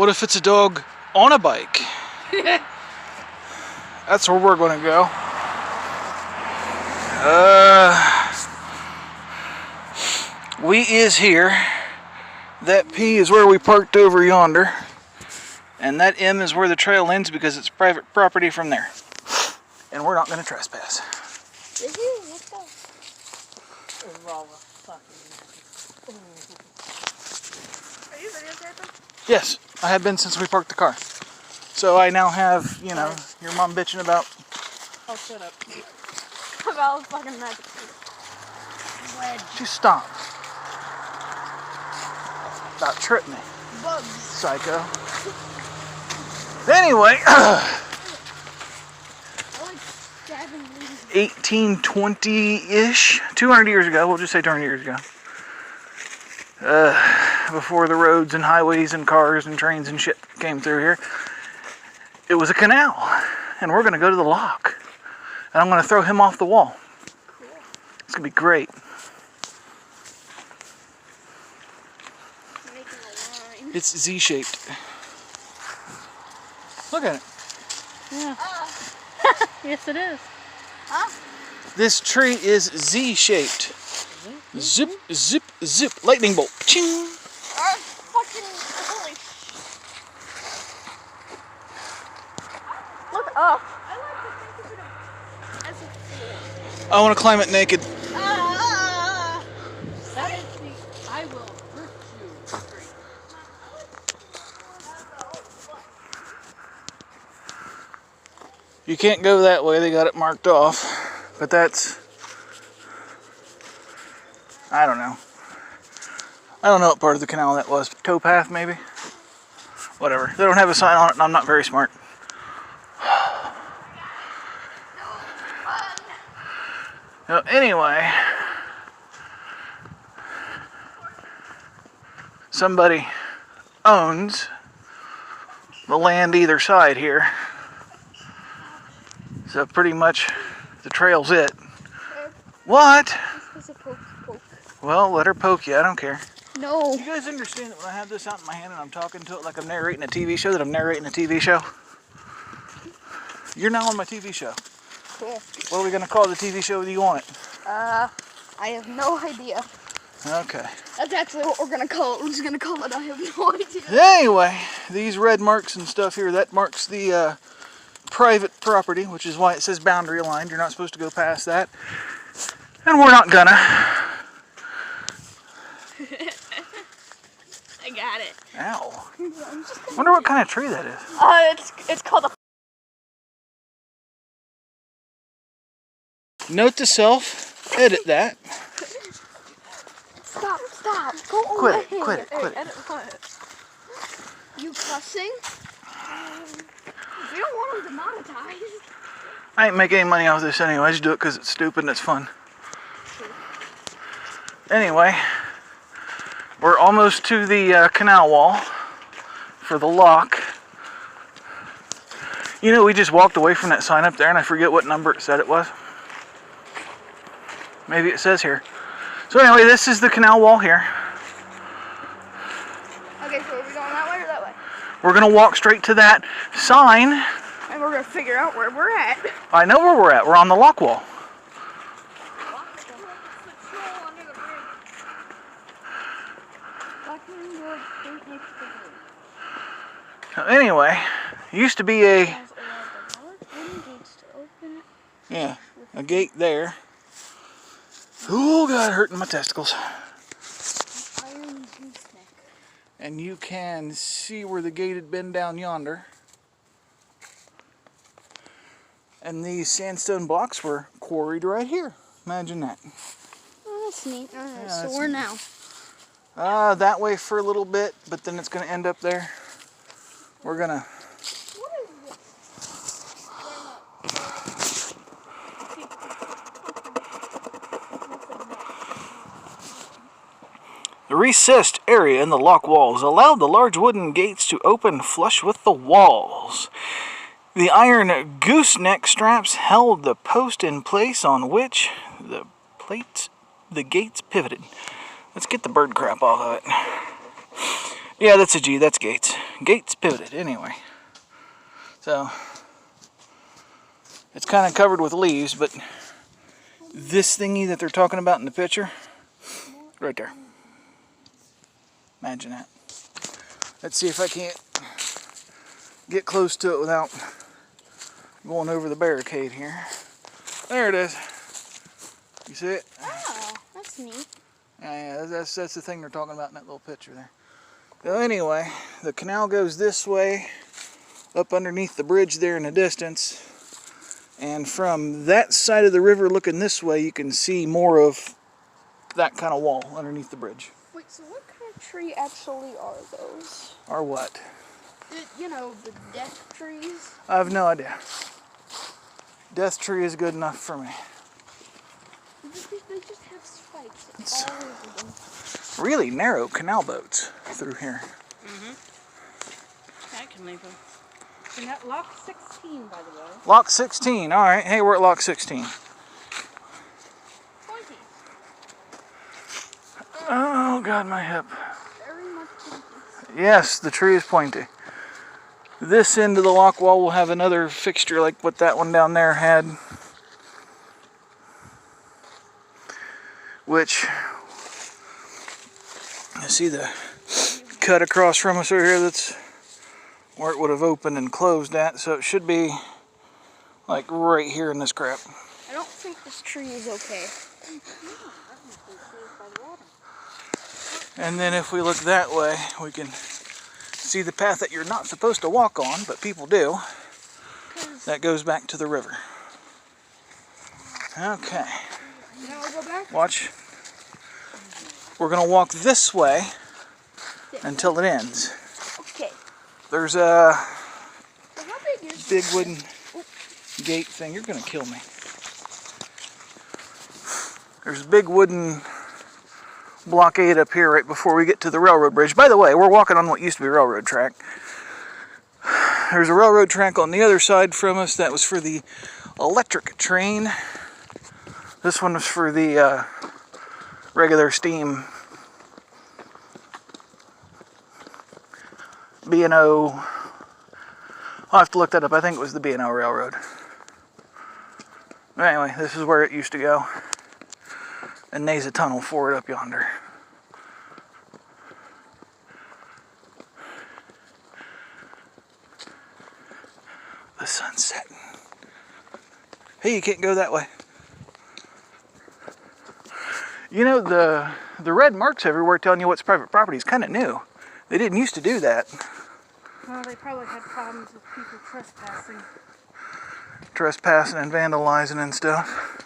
What if it's a dog on a bike? That's where we're going to go. We is here. That P is where we parked over yonder. And that M is where the trail ends because it's private property from there. And we're not going to trespass. Did you? Let's go. Are you videotaping? Yes, I have been since we parked the car. So I now have, you know, your mom bitching about... Oh, shut up. About fucking magic. Just stop. About trip me. Bugs. Psycho. Anyway, 1820-ish, 200 years ago, we'll just say 200 years ago. Before the roads and highways and cars and trains and shit came through here, it was a canal. And we're going to go to the lock. And I'm going to throw him off the wall. Cool. It's going to be great. It's Z-shaped. Look at it. Yeah. Yes, it is. Huh? This tree is Z-shaped. Zip, zip, zip. Lightning bolt. Ching. Fucking holy. Look up. I want to climb it naked. That is the I will hurt you tree. You can't go that way, they got it marked off. But that's... I don't know. I don't know what part of the canal that was. Towpath, maybe? Whatever. They don't have a sign on it and I'm not very smart. So anyway, somebody owns the land either side here. So pretty much the trail's it. What? This is a poke. Well, let her poke you. I don't care. No. You guys understand that when I have this out in my hand and I'm talking to it like I'm narrating a TV show, that I'm narrating a TV show? You're now on my TV show. Cool. What are we going to call the TV show? Do you want it? I have no idea. Okay. That's actually what we're going to call it. We're just going to call it I have no idea. Anyway, these red marks and stuff here, that marks the private property, which is why it says boundary line. You're not supposed to go past that. And we're not gonna. I got it. Ow. Wonder what kind of tree that is. It's called a... Note to self, edit that. Stop. Go Quit away. it. Edit what? You cussing? We don't want them demonetized. I ain't making any money off this anyway. I just do it because it's stupid and it's fun. Anyway, we're almost to the canal wall for the lock. You know, we just walked away from that sign up there and I forget what number it said it was. Maybe it says here. So anyway, this is the canal wall here. Okay, so are we going that way or that way? We're going to walk straight to that sign. And we're going to figure out where we're at. I know where we're at. We're on the lock wall. Blackhand Gorge Nature Preserve. So anyway, used to be a... Yeah, a gate there. Oh God, hurting my testicles. And you can see where the gate had been down yonder. And these sandstone blocks were quarried right here. Imagine that. Oh, that's neat. Yeah, So that's where neat. now? That way for a little bit, but then it's going to end up there. We're going to... What is this? The recessed area in the lock walls allowed the large wooden gates to open flush with the walls. The iron gooseneck straps held the post in place on which the gates pivoted. Let's get the bird crap off of it. Yeah, that's a G. That's Gates. Gates pivoted anyway. So it's kind of covered with leaves, but this thingy that they're talking about in the picture, right there. Imagine that. Let's see if I can't get close to it without going over the barricade here. There it is. You see it? Oh, that's neat. Yeah, that's the thing they're talking about in that little picture there. So anyway, the canal goes this way, up underneath the bridge there in the distance. And from that side of the river looking this way, you can see more of that kind of wall underneath the bridge. Wait, so what kind of tree actually are those? Are what? You know, the death trees? I have no idea. Death tree is good enough for me. They just have spikes all over them. Really narrow canal boats through here. I can leave them. And that lock 16, by the way. Lock 16. All right. Hey, we're at lock 16. Pointy. Oh, God, my hip. Very much pointy. Yes, the tree is pointy. This end of the lock wall will have another fixture like what that one down there had. Which, you see the cut across from us over here, that's where it would have opened and closed at. So it should be like right here in this crap. I don't think this tree is okay. And then if we look that way, we can see the path that you're not supposed to walk on, but people do. That goes back to the river. Okay. Now I'll go back. Watch. We're going to walk this way until it ends. Okay. There's a So how big is big wooden gate thing. You're going to kill me. There's a big wooden blockade up here right before we get to the railroad bridge. By the way, we're walking on what used to be a railroad track. There's a railroad track on the other side from us that was for the electric train. This one was for the regular steam B&O. I'll have to look that up. I think it was the B&O Railroad. But anyway, this is where it used to go. And there's a tunnel for it up yonder. The sun's setting. Hey, you can't go that way. You know, the red marks everywhere telling you what's private property is kind of new. They didn't used to do that. Well, they probably had problems with people trespassing. Trespassing and vandalizing and stuff.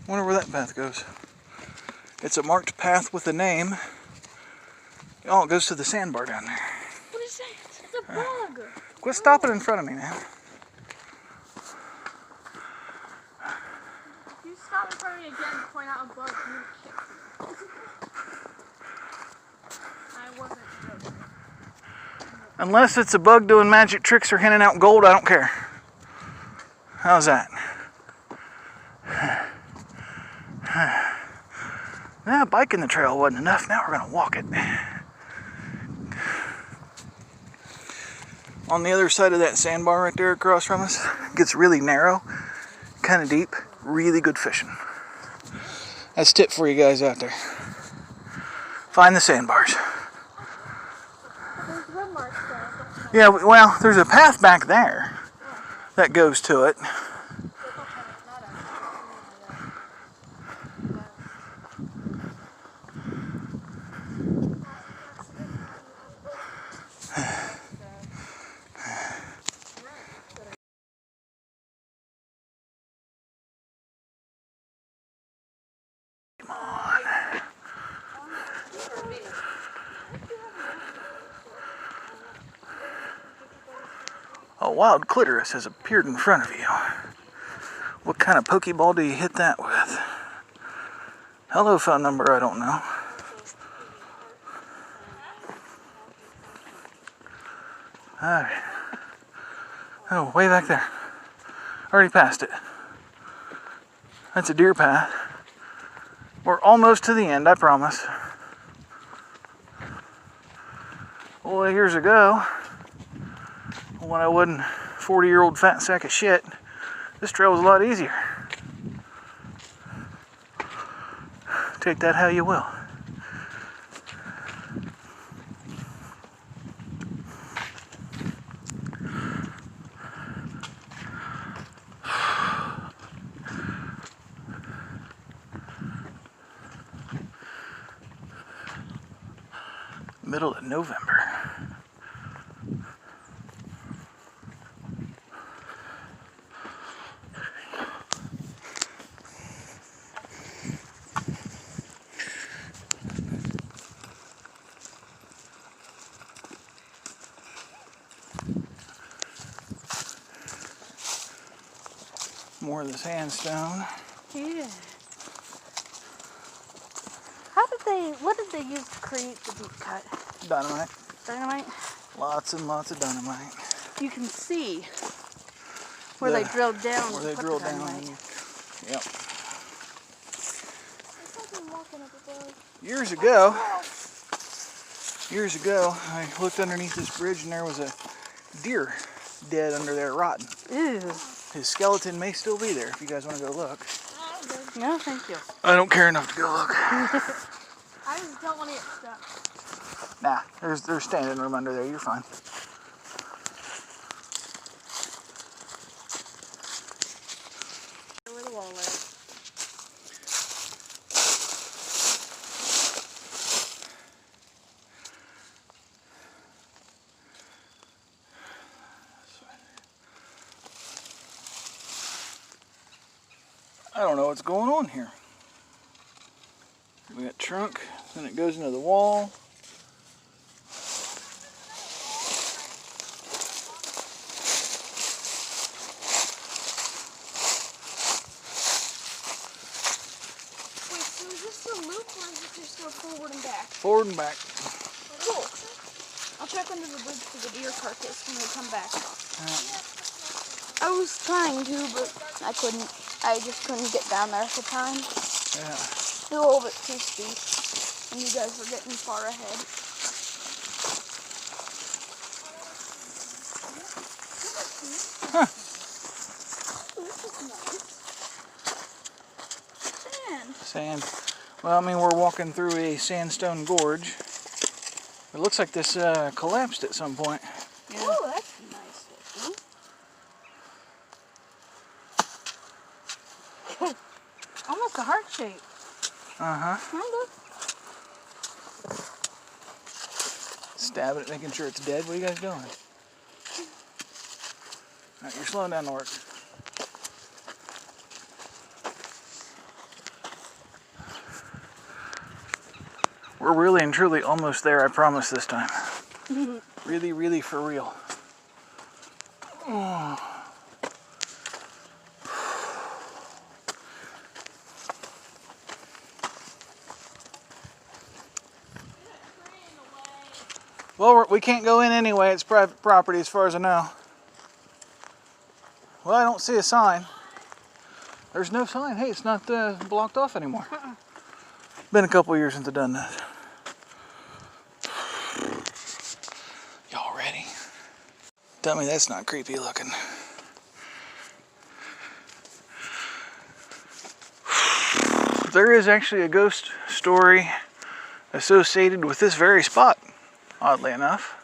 Wonder where that path goes. It's a marked path with a name. Oh, it goes to the sandbar down there. What is that? It's a bug. Quit stopping in front of me, man. If you stop in front of me again and point out a bug, I'm gonna kick you. I wasn't joking. Unless it's a bug doing magic tricks or handing out gold, I don't care. How's that? Nah, biking the trail wasn't enough. Now we're going to walk it. On the other side of that sandbar right there across from us, it gets really narrow, kind of deep, really good fishing. That's a tip for you guys out there. Find the sandbars. There's red marks there. Yeah, well, there's a path back there that goes to it. A wild clitoris has appeared in front of you. What kind of pokeball do you hit that with? Hello, phone number, I don't know. Alright. Oh, way back there. Already passed it. That's a deer path. We're almost to the end, I promise. Well, years ago, when I wasn't a 40-year-old fat sack of shit, this trail was a lot easier. Take that how you will. Middle of November. More of the sandstone. Yeah. What did they use to create the deep cut? Dynamite. Dynamite? Lots and lots of dynamite. You can see where they drilled down. Where they drilled down. Yep. Years ago, I looked underneath this bridge and there was a deer dead under there rotting. Ew. His skeleton may still be there if you guys want to go look. No, thank you. I don't care enough to go look. I just don't want to get stuck. Nah, there's standing room under there. You're fine. Where the wall is. I don't know what's going on here. We got trunk, then it goes into the wall. Wait, so is this the loop or is it just go forward and back? Forward and back. Cool. I'll check under the bridge for the deer carcass when we come back. I was trying to, but I couldn't. I just couldn't get down there at the time. Yeah. It's a little bit too steep, and you guys were getting far ahead. Huh. This is nice. Sand. Sand. Well, I mean, we're walking through a sandstone gorge. It looks like this collapsed at some point. Yeah. Oh, that's nice looking. Almost a heart shape. Uh-huh. Kind of. Stabbing it, making sure it's dead. What are you guys doing? Alright, you're slowing down the work. We're really and truly almost there, I promise this time. Really, really for real. Oh. Well, we can't go in anyway. It's private property as far as I know. Well, I don't see a sign. There's no sign. Hey, it's not blocked off anymore. Been a couple years since I've done this. Y'all ready? Tell me that's not creepy looking. There is actually a ghost story associated with this very spot, oddly enough.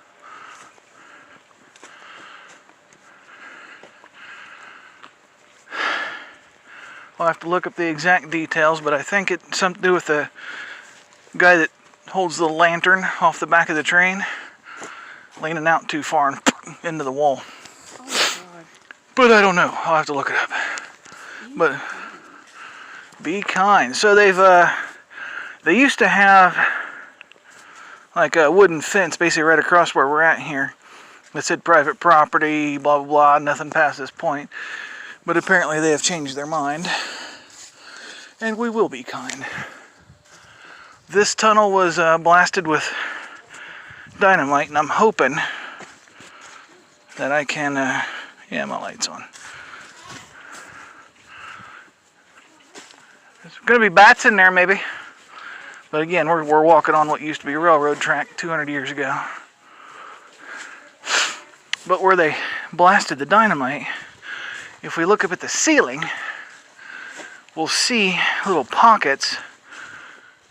I'll have to look up the exact details, but I think it's something to do with the guy that holds the lantern off the back of the train leaning out too far and into the wall. Oh my God. But I don't know. I'll have to look it up. But be kind. So they used to have like a wooden fence basically right across where we're at here that said private property, blah blah blah, nothing past this point. But apparently they have changed their mind, and we will be kind. This tunnel was blasted with dynamite, and I'm hoping that I can, yeah, my light's on. Gonna be bats in there maybe. But again, we're walking on what used to be a railroad track 200 years ago. But where they blasted the dynamite, if we look up at the ceiling, we'll see little pockets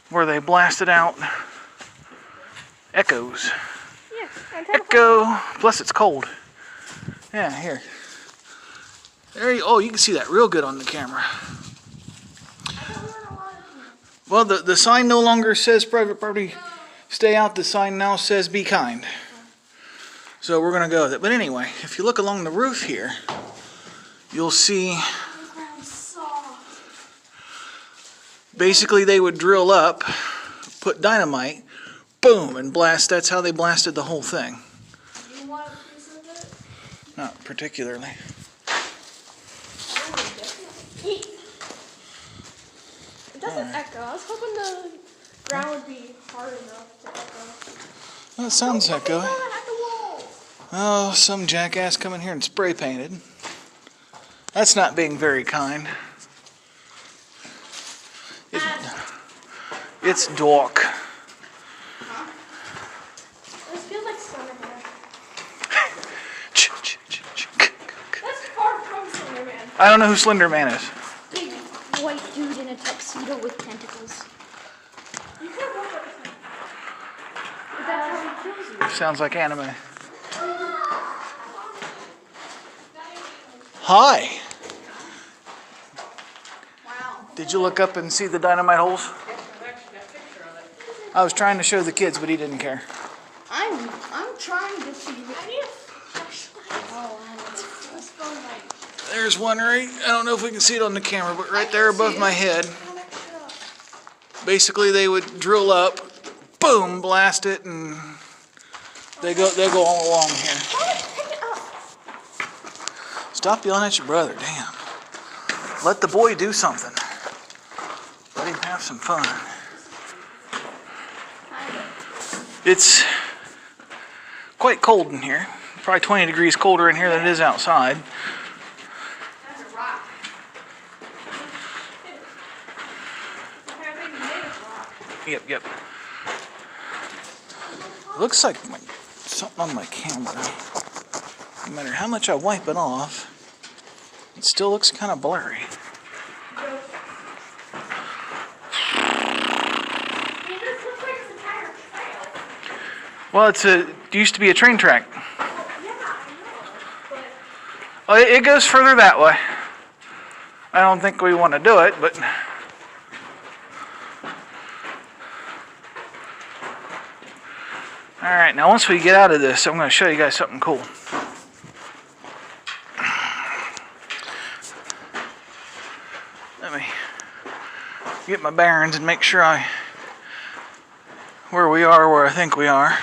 where they blasted out echoes. Yeah, Echo. Plus it's cold. Yeah, here. There you. Oh, you can see that real good on the camera. Well, the sign no longer says private property, stay out. The sign now says be kind. So we're going to go with it. But anyway, if you look along the roof here, you'll see basically they would drill up, put dynamite, boom, and blast. That's how they blasted the whole thing. Do you want a piece of it? Not particularly. It doesn't echo. I was hoping the ground would be hard enough to echo. Well, it sounds echoey. At the wall. Oh, some jackass come in here and spray painted. That's not being very kind. It's dark. Huh? This feels like Slender Man. That's far from Slender Man. I don't know who Slender Man is. Big white dude in a tuxedo with tentacles. You can't walk up with him. But that's how he kills you. Sounds like anime. Hi. Wow. Did you look up and see the dynamite holes? I was trying to show the kids, but he didn't care. I'm trying to see. I need a flashlight. Oh, let's go like. There's one right, I don't know if we can see it on the camera, but right there above my head. Basically they would drill up, boom, blast it, and they go all along here. Stop yelling at your brother, damn. Let the boy do something. Let him have some fun. It's quite cold in here. Probably 20 degrees colder in here than it is outside. That's a rock. Yep. Looks like something on my camera. No matter how much I wipe it off, it still looks kind of blurry. Well, it used to be a train track. Well, it goes further that way. I don't think we want to do it, but all right, now once we get out of this, I'm going to show you guys something cool. Let me get my bearings and make sure where we are, where I think we are.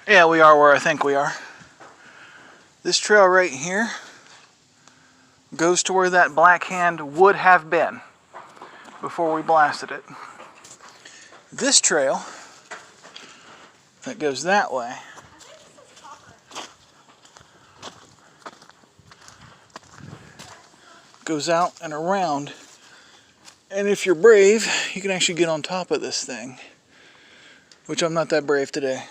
Yeah, we are where I think we are. This trail right here goes to where that Blackhand would have been before we blasted it. This trail that goes that way goes out and around, and if you're brave, you can actually get on top of this thing, which I'm not that brave today.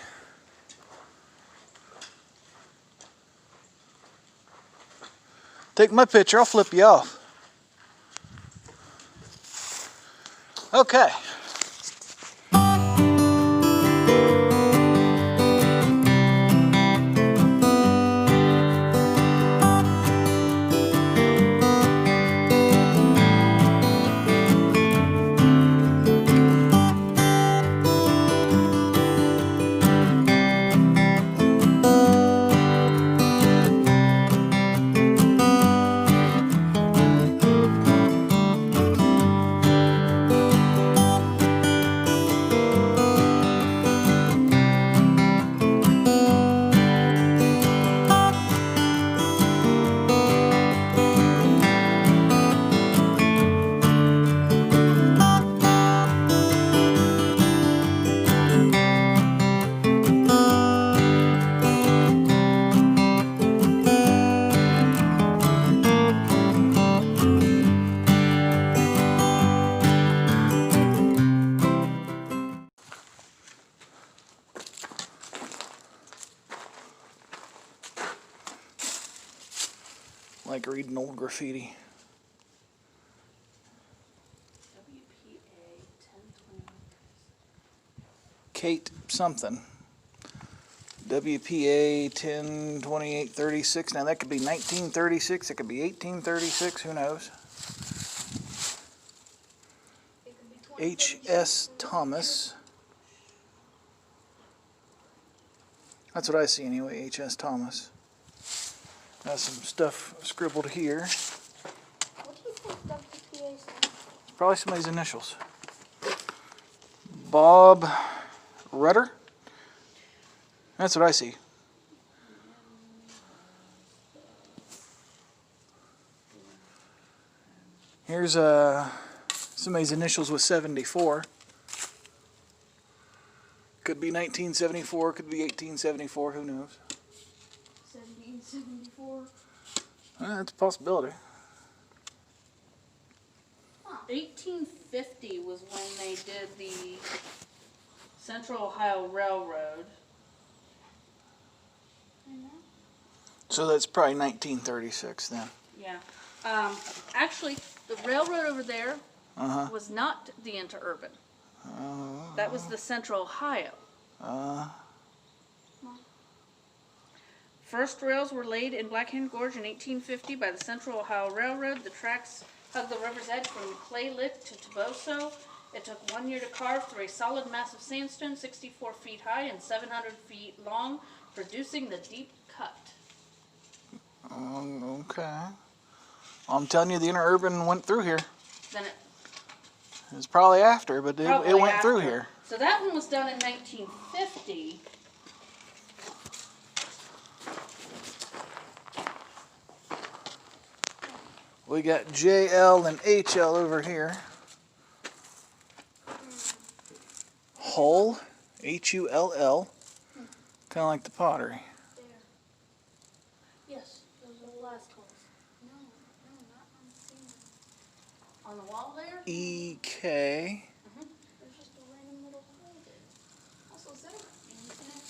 Take my picture, I'll flip you off. Okay. Like reading old graffiti. WPA 1020. Kate something. WPA 102836. Now that could be 1936. It could be 1836. Who knows? H.S. Thomas. That's what I see anyway, H.S. Thomas. Got some stuff scribbled here. What do you think WPA stands for? Probably somebody's initials. Bob Rudder? That's what I see. Here's somebody's initials with 74. Could be 1974, could be 1874, who knows? 1774. That's a possibility. 1850 was when they did the Central Ohio Railroad. So that's probably 1936 then. Yeah. Actually, the railroad over there Uh-huh. was not the interurban. That was the Central Ohio. First rails were laid in Blackhand Gorge in 1850 by the Central Ohio Railroad. The tracks hugged the river's edge from Clay Lick to Toboso. It took 1 year to carve through a solid mass of sandstone 64 feet high and 700 feet long, producing the deep cut. Okay. I'm telling you, the interurban went through here. Then It was probably after, but it went through here. So that one was done in 1950. We got JL and HL over here. Hull, Hull, kind of like the pottery. There. Yes, those are the last ones. No, not on the scene. On the wall there? EK. There's just a random little hole there. Also, is that an infinite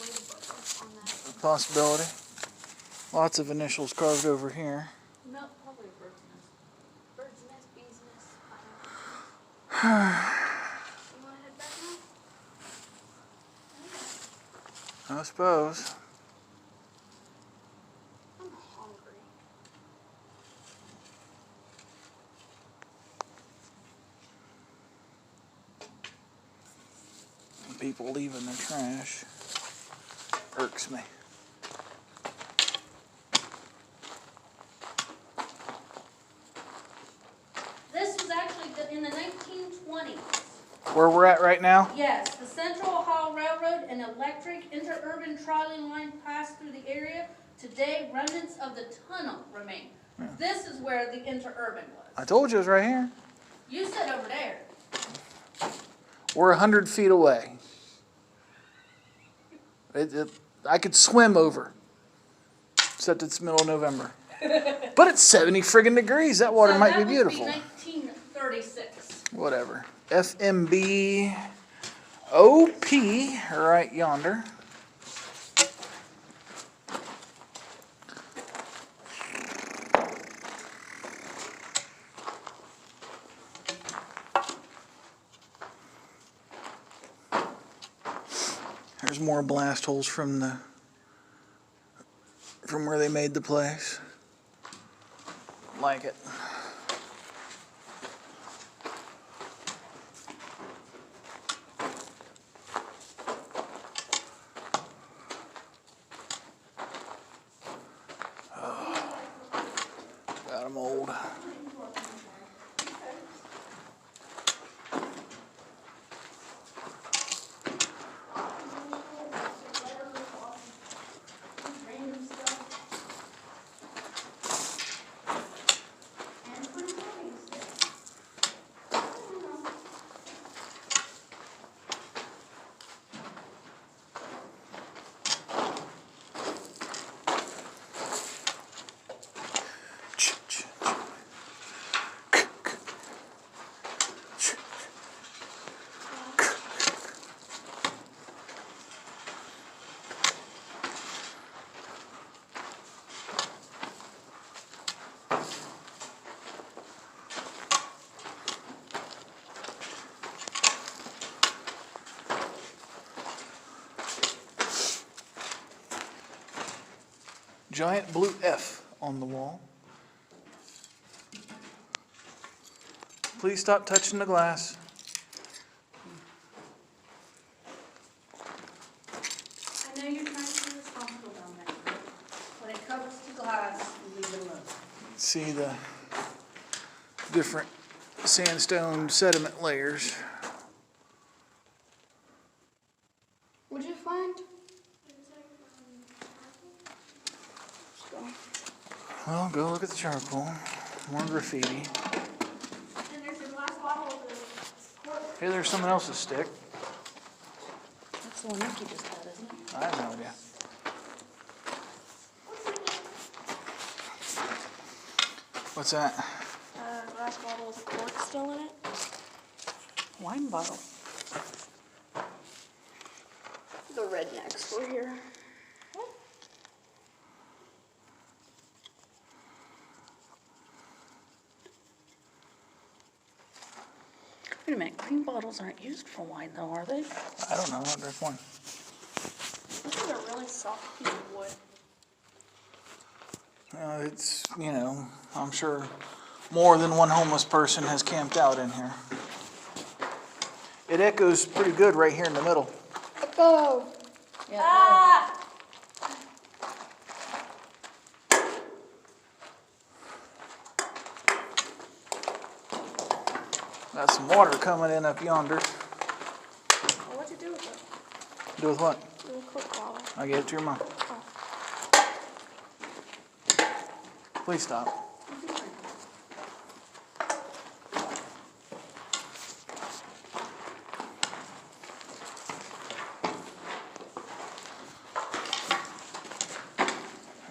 ladybug on that? Possibility. Lots of initials carved over here. No, probably a bird's nest. Bird's nest, bee's nest. You want to head back now? I suppose. I'm hungry. People leaving their trash irks me. This was actually in the 1920s. Where we're at right now? Yes, the Central Ohio Railroad and electric interurban trolley line passed through the area. Today, remnants of the tunnel remain. Yeah. This is where the interurban was. I told you it was right here. You said over there. We're 100 feet away. I could swim over. Except it's middle of November. But it's 70 friggin' degrees. That water might be beautiful. That would be 1936. Whatever. FMB OP right yonder. There's more blast holes from where they made the place. Like it. Oh, got 'em old. giant blue F on the wall. Please stop touching the glass. I know you're trying to be responsible down there. When it comes to glass, you leave it alone. See the different sandstone sediment layers. What'd you find? Well, go look at the charcoal. More graffiti. And there's a glass bottle of the cork. Hey, there's someone else's stick. That's the one Nikki just had, isn't it? I have no idea. What's that? Glass bottle with a cork still in it. Wine bottle. The rednecks were here. Wait a minute, green bottles aren't used for wine though, are they? I don't know. I'll drink one. This is a really soft piece of wood. It's, I'm sure more than one homeless person has camped out in here. It echoes pretty good right here in the middle. Echo! Yeah. Got some water coming in up yonder. What'd you do with it? Do with what? The cork bottle. I gave it to your mom. Please stop.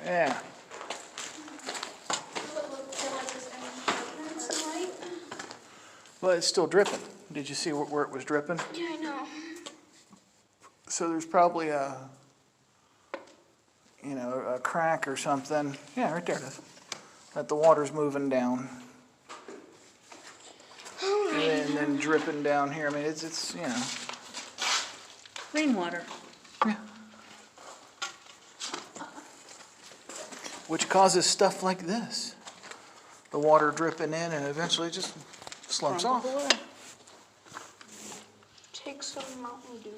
Yeah. Well, it's still dripping. Did you see where it was dripping? Yeah, I know. So there's probably a crack or something. Yeah, right there it is. That the water's moving down. And then dripping down here. I mean, it's Rainwater. Yeah. Which causes stuff like this. The water dripping in and eventually just slumps off. Take some Mountain Dew.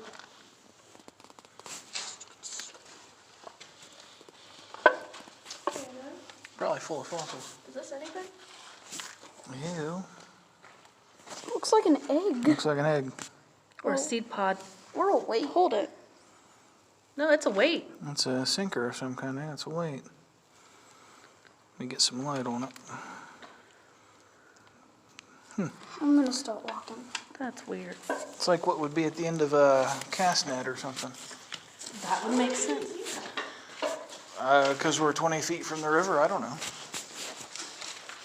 Probably full of fossils. Is this anything? Ew. Looks like an egg. Looks like an egg. Or a seed pod. Or a weight. Hold it. No, it's a weight. It's a sinker of some kind. Yeah, it's a weight. Let me get some light on it. I'm gonna start walking. That's weird. It's like what would be at the end of a cast net or something. That would make sense. Because we're 20 feet from the river, I don't know.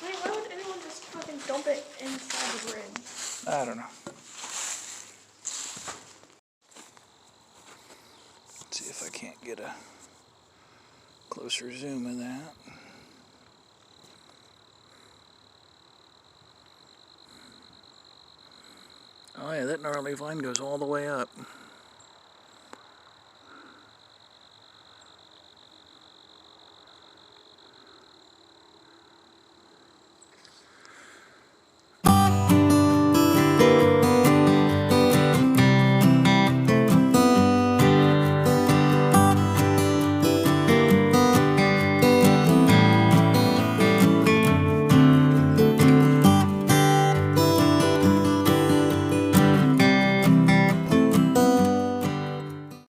Wait, why would anyone just fucking dump it inside the bridge? I don't know. Let's see if I can't get a closer zoom of that. Oh yeah, that gnarly vine goes all the way up.